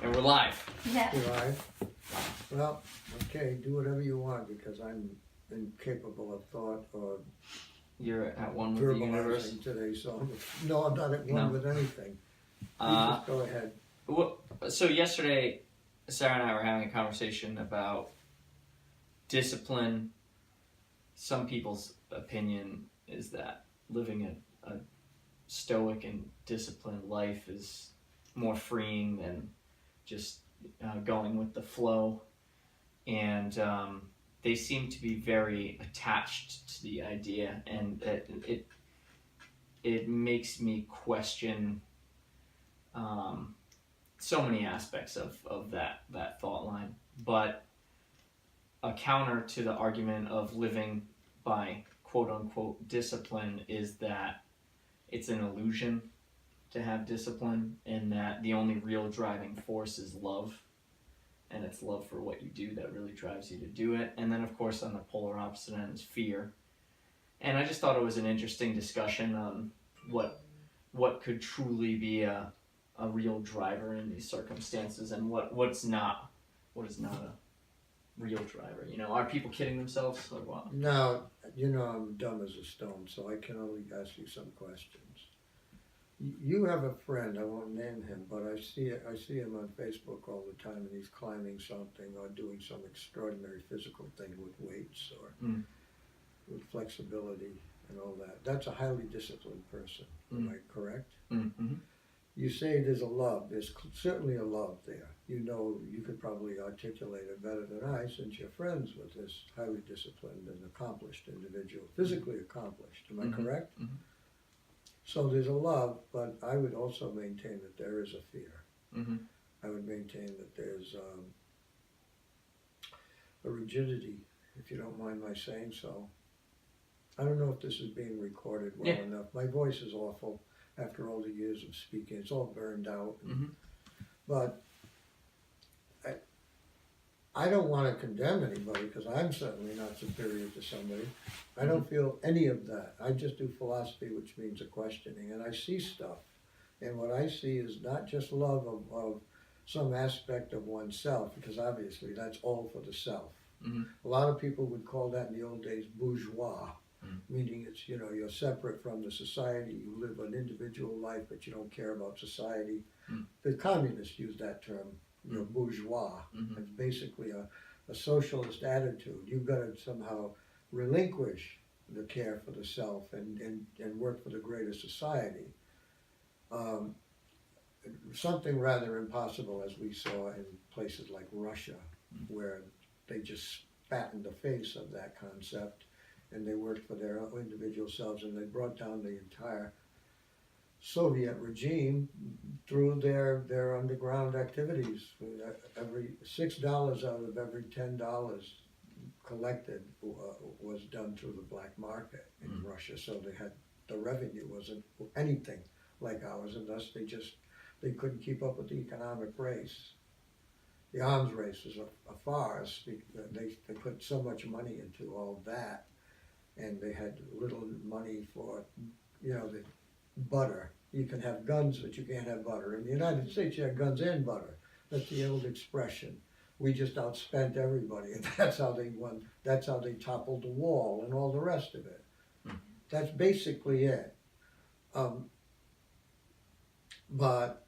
And we're live. Yeah. You live? Well, okay, do whatever you want because I'm incapable of thought or You're at one with the universe. verbalizing today, so no, I'm not at one No. with anything. You just go ahead. So yesterday, Sarah and I were having a conversation about discipline. Some people's opinion is that living a stoic and disciplined life is more freeing than just going with the flow, and they seem to be very attached to the idea, and it makes me question so many aspects of that thought line. But a counter to the argument of living by quote unquote discipline is that it's an illusion to have discipline, and that the only real driving force is love, and it's love for what you do that really drives you to do it. And then of course on the polar opposite end is fear. And I just thought it was an interesting discussion on what could truly be a real driver in these circumstances, and what is not a real driver. You know, are people kidding themselves or what? Now, you know I'm dumb as a stone, so I can only ask you some questions. You have a friend, I won't name him, but I see him on Facebook all the time, and he's climbing something or doing some extraordinary physical thing with weights or with flexibility and all that. That's a highly disciplined person. Am I correct? Mm-hmm. You say there's a love. There's certainly a love there. You know, you could probably articulate it better than I, since you're friends with this highly disciplined and accomplished individual, physically accomplished. Am I correct? Mm-hmm. So there's a love, but I would also maintain that there is a fear. Mm-hmm. I would maintain that there's a rigidity, if you don't mind my saying so. I don't know if this is being recorded well enough. My voice is awful after all the years of speaking. It's all burned out. But I don't want to condemn anybody, because I'm certainly not superior to somebody. I don't feel any of that. I just do philosophy, which means a questioning, and I see stuff. And what I see is not just love of some aspect of oneself, because obviously that's all for the self. A lot of people would call that in the old days bourgeois, meaning it's, you know, you're separate from the society, you live an individual life, but you don't care about society. The communists use that term, you know, bourgeois. It's basically a socialist attitude. You've got to somehow relinquish the care for the self and work for the greater society. Something rather impossible, as we saw in places like Russia, where they just spat in the face of that concept, and they worked for their own individual selves, and they brought down the entire Soviet regime through their underground activities. Every $6 out of every $10 collected was done through the black market in Russia. So the revenue wasn't anything like ours, and thus they couldn't keep up with the economic race. The arms race was a farce. They put so much money into all that, and they had little money for, you know, the butter. You can have guns, but you can't have butter. In the United States, you have guns and butter. That's the old expression. We just outspent everybody, and that's how they won. That's how they toppled the wall and all the rest of it. That's basically it. But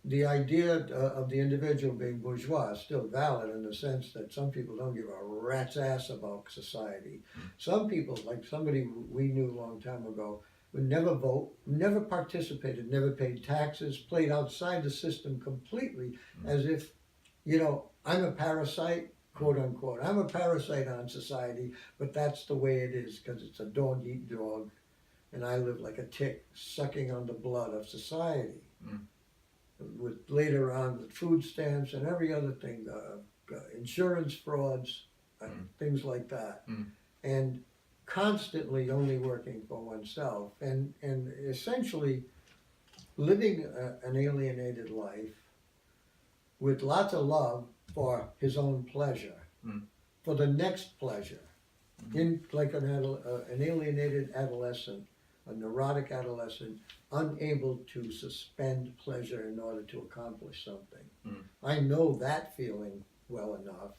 the idea of the individual being bourgeois is still valid, in the sense that some people don't give a rat's ass about society. Some people, like somebody we knew a long time ago, would never vote, never participated, never paid taxes, played outside the system completely, as if, you know, I'm a parasite, quote unquote. I'm a parasite on society, but that's the way it is, because it's a dog eat dog, and I live like a tick sucking on the blood of society. With later on with food stamps and every other thing, insurance frauds, things like that, and constantly only working for oneself, and essentially living an alienated life with lots of love for his own pleasure, for the next pleasure, in like an alienated adolescent, a neurotic adolescent, unable to suspend pleasure in order to accomplish something. I know that feeling well enough.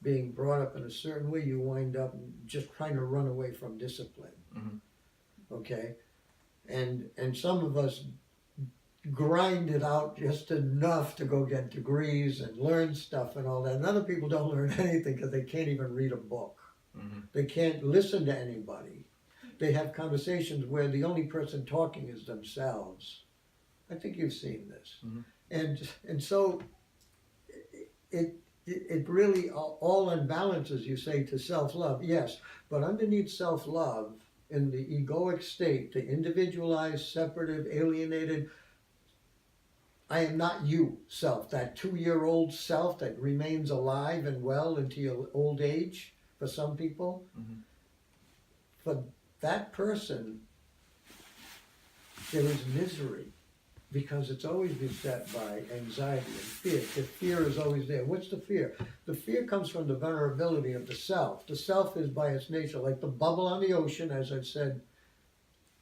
Being brought up in a certain way, you wind up just trying to run away from discipline. Mhm. Okay, and some of us grind it out just enough to go get degrees and learn stuff and all that. And other people don't learn anything because they can't even read a book. Mhm. They can't listen to anybody. They have conversations where the only person talking is themselves. I think you've seen this. Mhm. And so it really all unbalances, you say, to self-love. Yes, but underneath self-love, in the egoic state, the individualized, separative, alienated, I am not you self, that 2-year-old self that remains alive and well into your old age for some people. Mhm. For that person, there is misery because it's always beset by anxiety and fear. The fear is always there. What's the fear? The fear comes from the vulnerability of the self. The self is by its nature like the bubble on the ocean, as I've said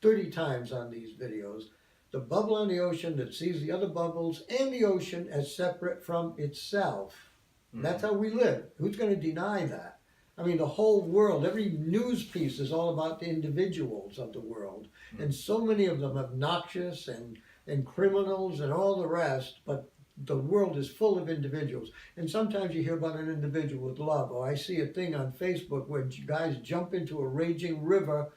30 times on these videos. The bubble on the ocean that sees the other bubbles and the ocean as separate from itself. That's how we live. Who's going to deny that? I mean, the whole world, every news piece is all about the individuals of the world. And so many of them obnoxious and criminals and all the rest, but the world is full of individuals. And sometimes you hear about an individual with love. Or I see a thing on Facebook where guys jump into a raging river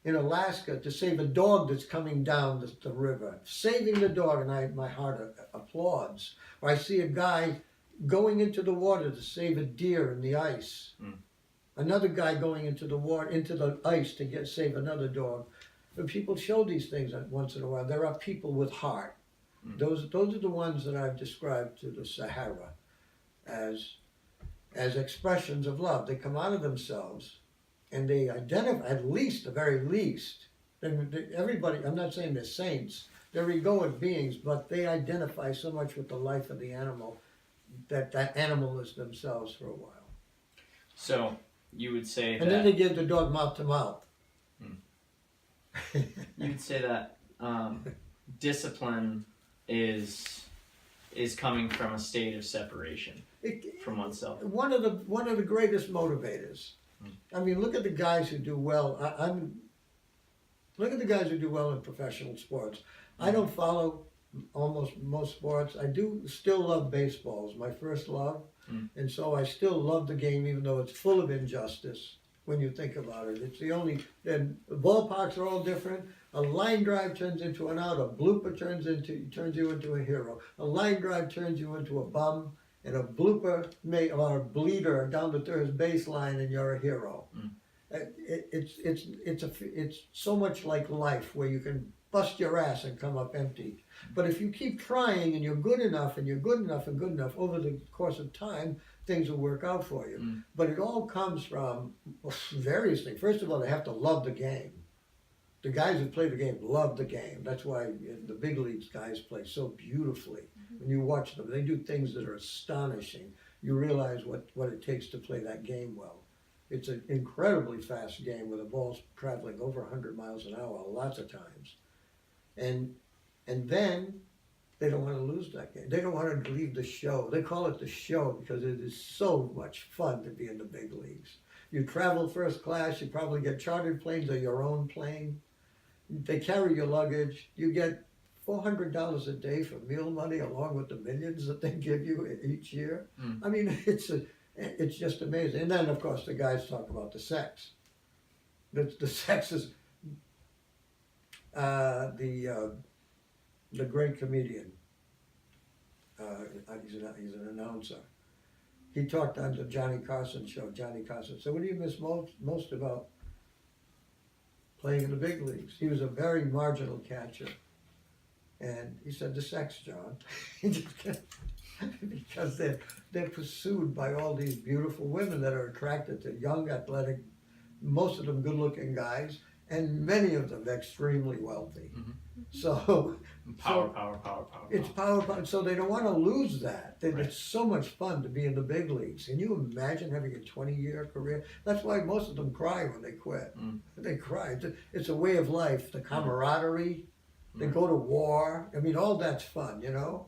in Alaska to save a dog that's coming down the river, saving the dog, and my heart applauds. Or I see a guy going into the water to save a deer in the ice. Another guy going into the water, into the ice to save another dog. But people show these things once in a while. There are people with heart. Those are the ones that I've described to the Sahara as expressions of love. They come out of themselves. And they identify, at least, the very least, everybody, I'm not saying they're saints, they're egoic beings, but they identify so much with the life of the animal that animal is themselves for a while. So you would say and then they give the dog mouth to mouth. You would say that discipline is coming from a state of separation from oneself. One of the greatest motivators. I mean, look at the guys who do well. Look at the guys who do well in professional sports. I don't follow most sports. I do still love baseball. It's my first love. And so I still love the game, even though it's full of injustice when you think about it. It's the only, and the ballparks are all different. A line drive turns into an out. A blooper turns you into a hero. A line drive turns you into a bum. And a blooper or a bleeder down the third baseline, and you're a hero. It's so much like life, where you can bust your ass and come up empty. But if you keep trying and you're good enough and you're good enough and good enough, over the course of time, things will work out for you. But it all comes from various things. First of all, they have to love the game. The guys who play the game love the game. That's why the big leagues guys play so beautifully. When you watch them, they do things that are astonishing. You realize what it takes to play that game well. It's an incredibly fast game where the ball's traveling over 100 miles an hour lots of times. And then they don't want to lose that game. They don't want to leave the show. They call it the show because it is so much fun to be in the big leagues. You travel first class, you probably get chartered planes or your own plane. They carry your luggage. You get $400 a day for meal money, along with the millions that they give you each year. I mean, it's just amazing. And then, of course, the guys talk about the sex. The sex is the great comedian. He's an announcer. He talked on the Johnny Carson show. Johnny Carson said, "What do you miss most about playing in the big leagues?" He was a very marginal catcher. And he said, "The sex, John." Because they're pursued by all these beautiful women that are attracted to young, athletic, most of them good-looking guys, and many of them extremely wealthy. So Power. It's power. So they don't want to lose that. It's so much fun to be in the big leagues. Can you imagine having a 20-year career? That's why most of them cry when they quit. They cry. It's a way of life. The camaraderie. They go to war. I mean, all that's fun, you know.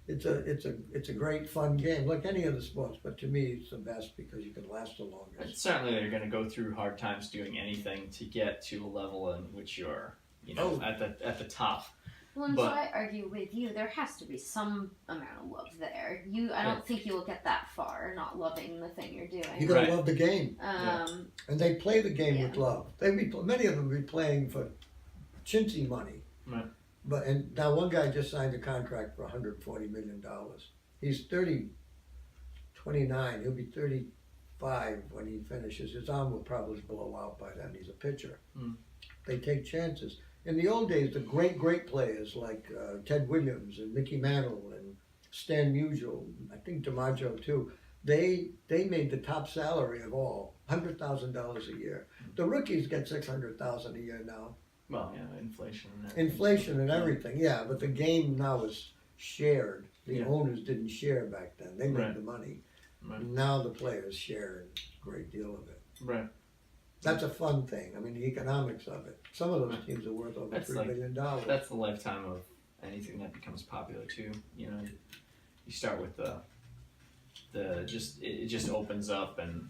it's a great fun game, like any of the sports. But to me, it's the best because you can last the But longest. certainly, they're going to go through hard times doing anything to get to a level in which you're, you know, Oh. at the top. Well, and But- so I argue with you. There has to be some amount of love there. I don't think you'll get that far not loving the thing you're doing. You gotta Right. love the game, and they play the game with love. Many of them be playing for chintzy money. Right. But and now one guy just signed a contract for $140 million. He's 29. He'll be 35 when he finishes. His arm will probably blow out by then. He's a pitcher. Mm. They take chances. In the old days, the great players like Ted Williams and Mickey Mantle and Stan Musial, I think DiMaggio too, they made the top salary of all, $100,000 a year. The rookies get $600,000 a year now. Well, yeah, inflation and everything. Inflation and everything, yeah, but the game now is shared. The Yeah. owners didn't share back then. They made Right. the money. Right. Now the players share a great deal of it. Right. That's a fun thing. I mean, the economics of it. Some of those Right. teams are worth over That's $3 like- million. That's the lifetime of anything that becomes popular too. You know, you start with it just opens up and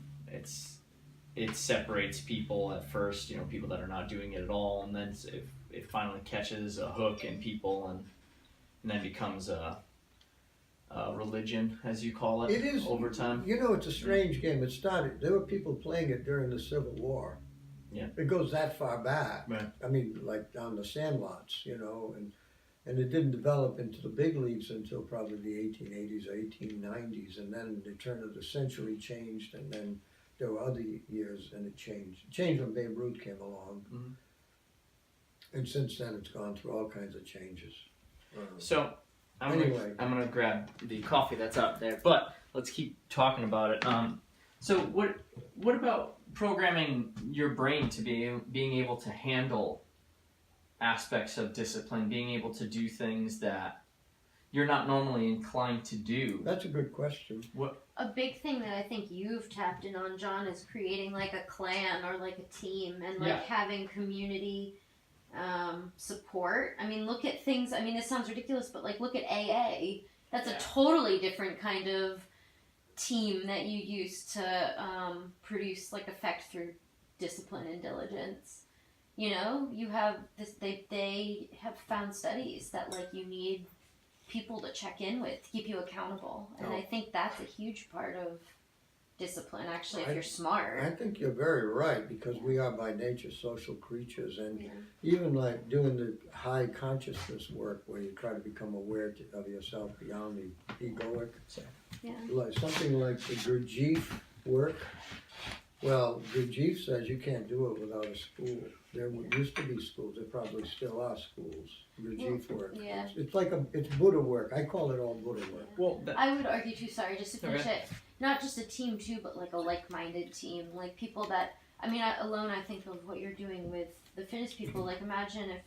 it separates people at first. You know, people that are not doing it at all, and then it finally catches a hook in people and then becomes a religion, as you call it. It is over time. You know, it's a strange game. It started. There were people playing it during the Civil War. Yeah. It goes that far back. Right. I mean, like down the Sandlots, you know, and it didn't develop into the big leagues until probably the 1880s, 1890s, and then the turn of the century changed, and then there were other years, and it changed. It changed when Babe Ruth came along, Mhm. and since then it's gone through all kinds of changes. So Anyway. I'm gonna grab the coffee that's out there, but let's keep talking about it. So what about programming your brain to being able to handle aspects of discipline, being able to do things that you're not normally inclined to do? That's a good question. A big thing that I think you've tapped in on, John, is creating like a clan or like a team and like Yeah. having community support. I mean, look at things. I mean, this sounds ridiculous, but like look at AA. That's Yeah. a totally different kind of team that you use to produce like effect through discipline and diligence. You know, you have this. They have found studies that like you need people to check in with, to keep you accountable, and Oh. I think that's a huge part of discipline. Actually, if I- you're smart. I think you're very right because we are by nature social creatures, and Yeah. even like doing the high consciousness work where you try to become aware of yourself beyond the egoic, Yeah. like something like the Gurdjieff work. Well, Gurdjieff says you can't do it without a school. There used to be schools. There probably still are schools. Gurdjieff work. yeah. It's like it's Buddha work. I call it all Buddha work. Well, I would argue too. Sorry, just to finish it. Not just a team too, but like a like-minded team, like people that. I mean, I think of what you're doing with the fitness people. Like, imagine if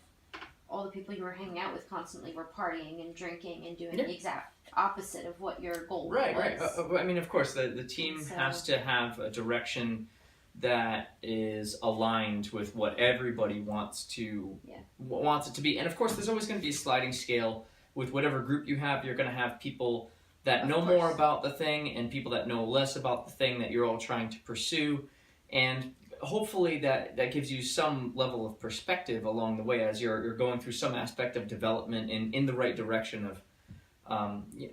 all the people you were hanging out with constantly were partying and drinking and doing Yeah. the exact opposite of what your goal right. was. I mean, of course, the team So- has to have a direction that is aligned with what everybody wants it to be, and of course, there's always going to be a sliding scale with whatever group you have. You're going to have people that Of know course. more about the thing and people that know less about the thing that you're all trying to pursue, and hopefully that gives you some level of perspective along the way as you're going through some aspect of development in the right direction of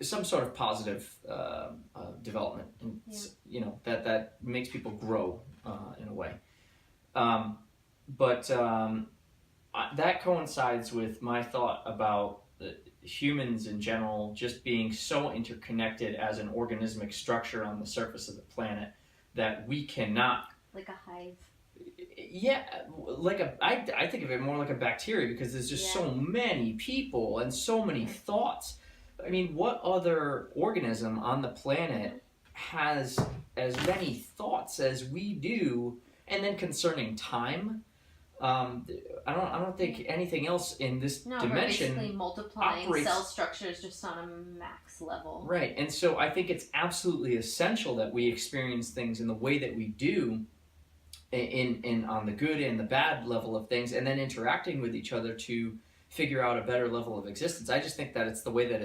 some sort of positive development, and you know that makes people grow in a way. But that coincides with my thought about humans in general just being so interconnected as an organismic structure on the surface of the planet that we cannot. Like a hive. Yeah, I think of it more like a bacteria because there's just so many people and so many thoughts. I mean, what other organism on the planet has as many thoughts as we do? And then concerning time, I don't think anything else in this No, dimension we're basically multiplying operates- cell structures just on a max level. Right, and so I think it's absolutely essential that we experience things in the way that we do, in on the good and the bad level of things, and then interacting with each other to figure out a better level of existence. I just think that it's the way that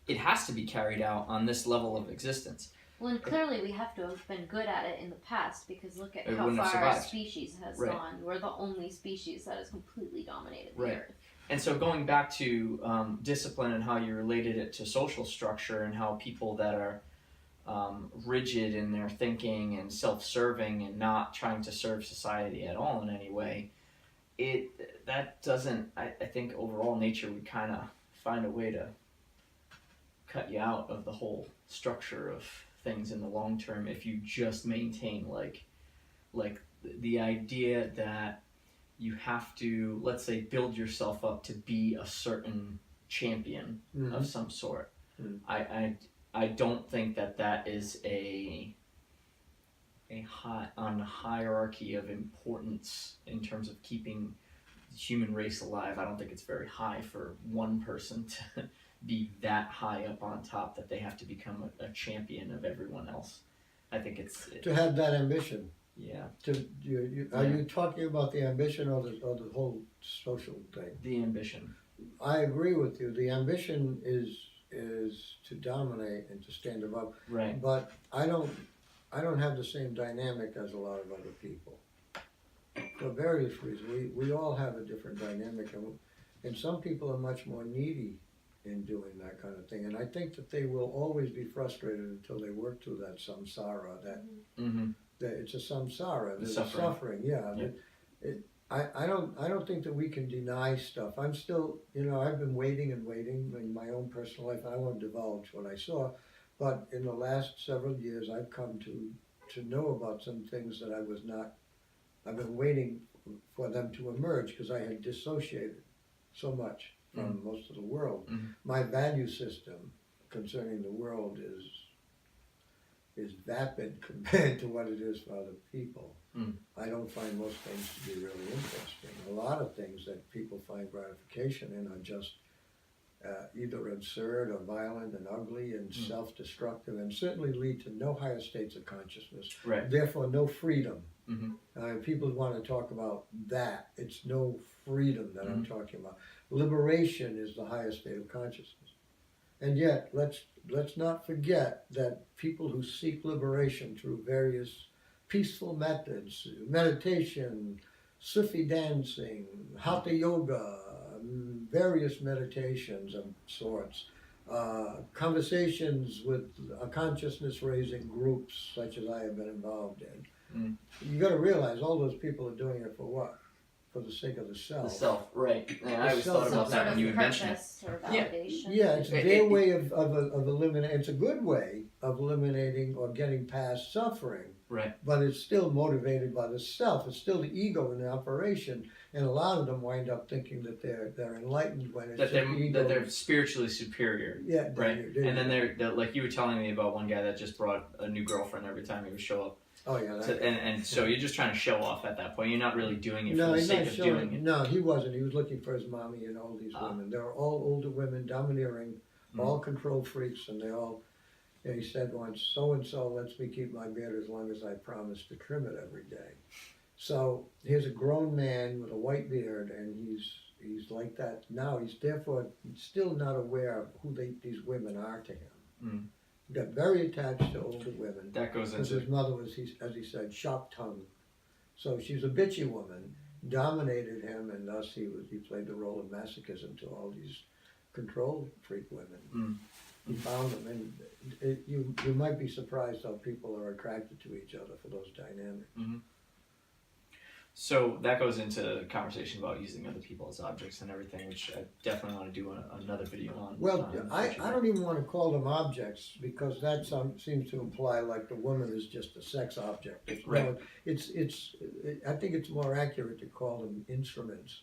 it has to be carried out on this level of existence. Well, and clearly we have to have been good at it in the past because look at It how wouldn't have far our survived. species has Right. gone. We're the only species that has completely dominated the Right. earth. And so going back to discipline and how you related it to social structure and how people that are rigid in their thinking and self-serving and not trying to serve society at all in any way, that doesn't, I think overall nature would kind of find a way to cut you out of the whole structure of things in the long term if you just maintain like the idea that you have to, let's say, build yourself up to be a certain champion of some sort. I don't think that is a on the hierarchy of importance in terms of keeping the human race alive. I don't think it's very high for one person to be that high up on top that they have to become a champion of everyone else. I think to have that ambition. Yeah. Are you talking about the ambition or the whole social thing? The ambition. I agree with you. The ambition is to dominate and to stand above. Right. But I don't have the same dynamic as a lot of other people. For various reasons. We all have a different dynamic, and some people are much more needy in doing that kind of thing. And I think that they will always be frustrated until they work through that samsara, that it's a samsara, there's a suffering. Yeah. I don't think that we can deny stuff. I'm still, I've been waiting in my own personal life. I won't divulge what I saw, but in the last several years, I've come to know about some things that I've been waiting for them to emerge because I had dissociated so much from most of the world. My value system concerning the world is vapid compared to what it is for other people. I don't find most things to be really interesting. A lot of things that people find gratification in are just either absurd or violent and ugly and self-destructive, and certainly lead to no higher states of consciousness. Right. Therefore, no freedom. People want to talk about that. It's no freedom that I'm talking about. Liberation is the highest state of consciousness. And yet, let's not forget that people who seek liberation through various peaceful methods, meditation, Sufi dancing, Hatha yoga, various meditations of sorts, conversations with consciousness-raising groups such as I have been involved in. You got to realize all those people are doing it for what? For the sake of the self. The self, right. And I always thought Some about sort that when of you mentioned it. purpose or validation. Yeah, it's their way of eliminating. It's a good way of eliminating or getting past suffering. Right. But it's still motivated by the self. It's still the ego in the operation, and a lot of them wind up thinking that they're enlightened when it's That ego. they're spiritually superior. Yeah. Right. And then they're like you were telling me about one guy that just brought a new girlfriend every time he would show up. Oh yeah. And so you're just trying to show off at that point. You're not really doing it for the he's sake not of showing. doing it. No, he wasn't. He was looking for his mommy and all these women. They were all older women, domineering, all control freaks, and they all. He said once, so and so lets me keep my beard as long as I promise to trim it every day. So here's a grown man with a white beard, and he's like that now. He's therefore still not aware of who these women are to him. He got very attached to older women. That goes Because into his mother was, as he said, sharp-tongued. So she's a bitchy woman, dominated him, and thus he played the role of masochism to all these control freak women. He found them, and you might be surprised how people are attracted to each other for those dynamics. So that goes into the conversation about using other people as objects and everything, which I definitely want to do another video on. Well, I don't even want to call them objects because that seems to imply like the woman is just a sex object. Right. No, I think it's more accurate to call them instruments.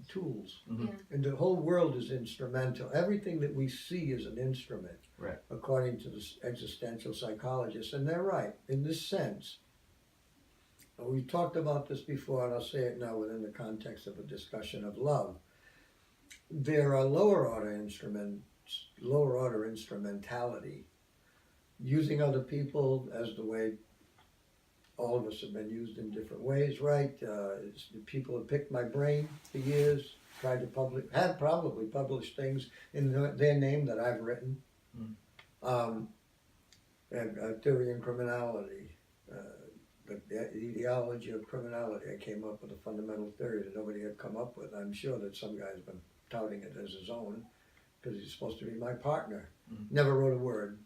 Tools. And the whole world is instrumental. Everything that we see is an instrument, right, according to the existential psychologists, and they're right in this sense. We talked about this before, and I'll say it now within the context of a discussion of love. There are lower order instrumentality, using other people as the way all of us have been used in different ways, right? People have picked my brain for years, tried to probably published things in their name that I've written. Theory in criminality. The ideology of criminality. I came up with a fundamental theory that nobody had come up with. I'm sure that some guy's been touting it as his own because he's supposed to be my partner. Never wrote a word.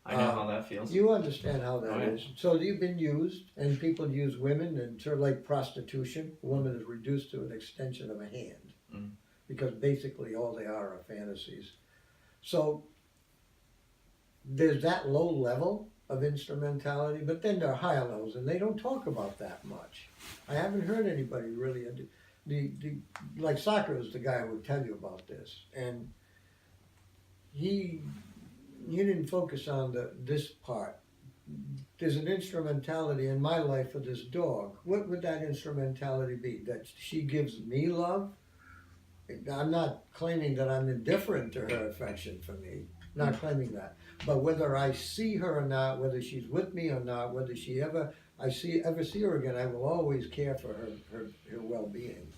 I know how that feels. You understand how that Oh, yeah. is. So you've been used, and people use women, and sort of like prostitution, a woman is reduced to an extension of a hand, because basically all they are fantasies. So there's that low level of instrumentality, but then there are higher levels, and they don't talk about that much. I haven't heard anybody really. Like Soccer is the guy who would tell you about this, and he didn't focus on this part. There's an instrumentality in my life for this dog. What would that instrumentality be? That she gives me love? I'm not claiming that I'm indifferent to her affection for me. Not claiming that. But whether I see her or not, whether she's with me or not, whether she ever see her again, I will always care for her well-being.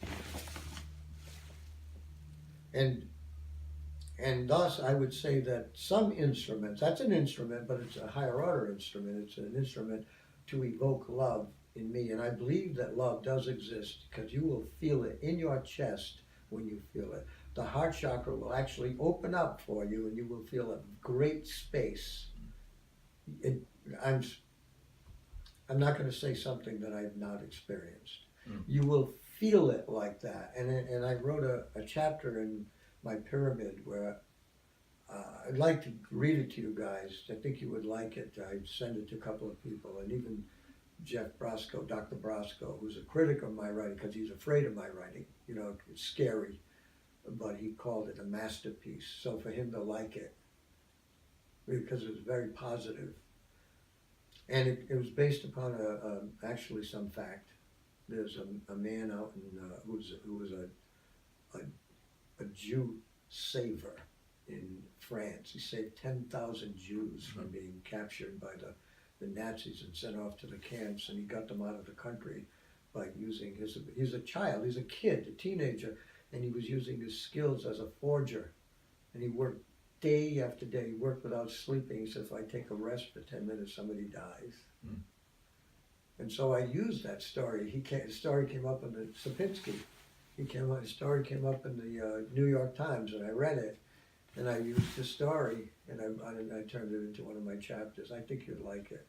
And thus, I would say that some instruments, that's an instrument, but it's a higher order instrument. It's an instrument to evoke love in me. And I believe that love does exist because you will feel it in your chest when you feel it. The heart chakra will actually open up for you and you will feel a great space. I'm not going to say something that I've not experienced. You will feel it like that. And I wrote a chapter in my pyramid where I'd like to read it to you guys. I think you would like it. I'd send it to a couple of people, and even Jeff Brosco, Dr. Brosco, who's a critic of my writing because he's afraid of my writing. You know, it's scary, but he called it a masterpiece. So for him to like it, because it was very positive, and it was based upon actually some fact. There's a man out in who was a Jew saver in France. He saved 10,000 Jews from being captured by the Nazis and sent off to the camps, and he got them out of the country by using he's a child, he's a kid, a teenager, and he was using his skills as a forger, and he worked day after day. He worked without sleeping. He said, if I take a rest for 10 minutes, somebody dies. And so I used that story. The story came up in the Sapinski. His story came up in the New York Times, and I read it, and I used the story, and I turned it into one of my chapters. I think you'd like it.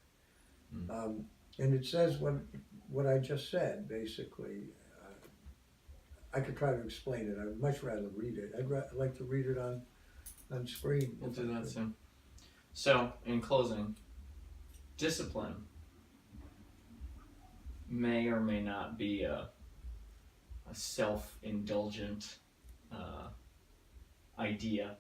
And it says what I just said, basically. I could try to explain it. I would much rather read it. I'd like to read it on screen. We'll do that soon. So, in closing, discipline may or may not be a self-indulgent idea.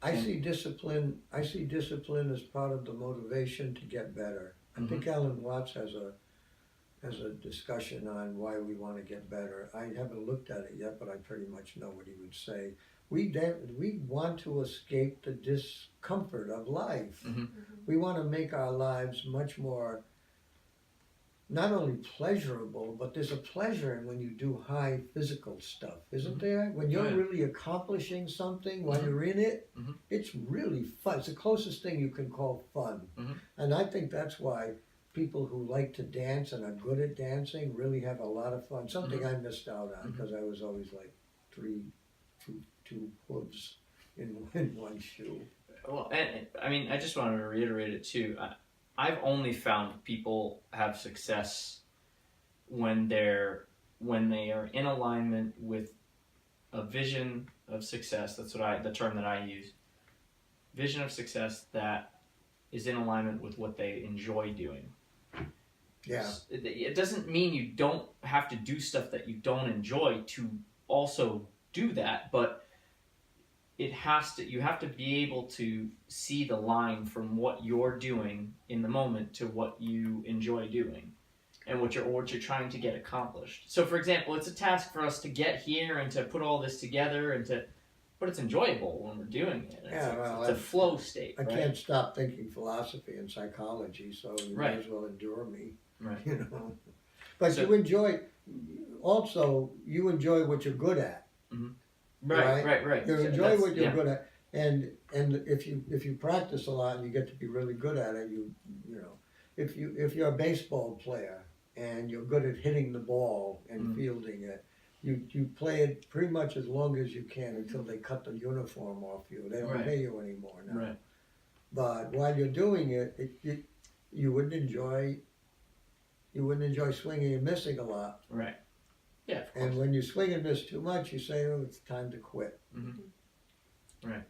I see discipline as part of the motivation to get better. I think Alan Watts has a discussion on why we want to get better. I haven't looked at it yet, but I pretty much know what he would say. We want to escape the discomfort of life. We want to make our lives much more not only pleasurable, but there's a pleasure in when you do high physical stuff, isn't there? When you're really accomplishing something while you're in it, it's really fun. It's the closest thing you can call fun. And I think that's why people who like to dance and are good at dancing really have a lot of fun. Something I missed out on because I was always like two hooves in one shoe. Well, and I mean, I just wanted to reiterate it too. I've only found people have success when they are in alignment with a vision of success. That's the term that I use. Vision of success that is in alignment with what they enjoy doing. Yeah. It doesn't mean you don't have to do stuff that you don't enjoy to also do that, but you have to be able to see the line from what you're doing in the moment to what you enjoy doing and what you're trying to get accomplished. So for example, it's a task for us to get here and to put all this together but it's enjoyable when we're doing it. It's a flow state. I can't stop thinking philosophy and psychology, so you might as well endure me. Right. You know. But you enjoy what you're good at. Right. You enjoy what you're good at. And if you practice a lot and you get to be really good at it, you know, if you're a baseball player and you're good at hitting the ball and fielding it, you play it pretty much as long as you can until they cut the uniform off you. They don't Right. pay you anymore now. Right. But while you're doing it, you wouldn't enjoy swinging and missing a lot. Right. Yeah, of course. And when you swing and miss too much, you say, "Oh, it's time to quit." Right.